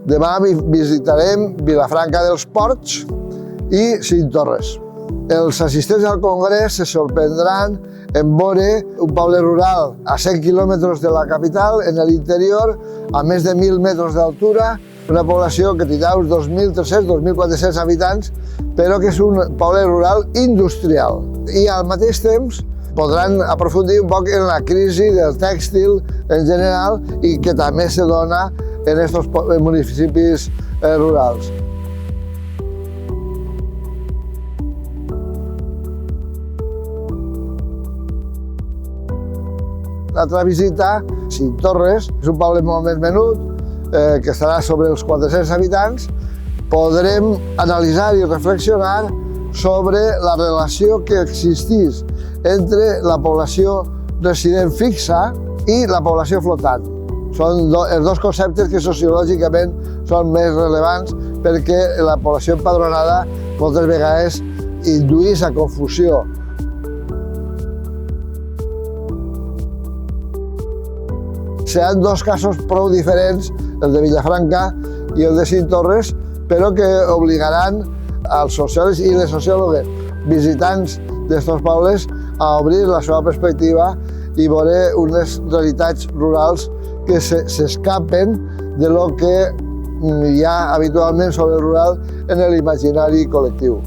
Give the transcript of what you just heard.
Demà visitarem Vilafranca dels Ports i Cinctorres. Els assistents al congrés se sorprendran en veure un poble rural a 100 quilòmetres de la capital, en l'interior, a més de 1.000 metres d'altura, una població que tindrà uns 2.300-2.400 habitants, però que és un poble rural industrial. I al mateix temps podran aprofundir un poc en la crisi del tèxtil en general i que també se dona en aquests municipis rurals. L'altra visita, Cinctorres, és un poble molt més menut, que estarà sobre els 400 habitants. Podrem analitzar i reflexionar sobre la relació que existeix entre la població resident fixa i la població flotant. Són els dos conceptes que sociològicament són més rellevants perquè la població empadronada moltes vegades indueix a confusió. Seran dos casos prou diferents, el de Vilafranca i el de Cinctorres, però que obligaran als sociòlegs i les sociòlogues visitants d'aquests pobles a obrir la seva perspectiva i veure unes realitats rurals que s'escapen de lo que hi ha habitualment sobre el rural en l'imaginari col·lectiu.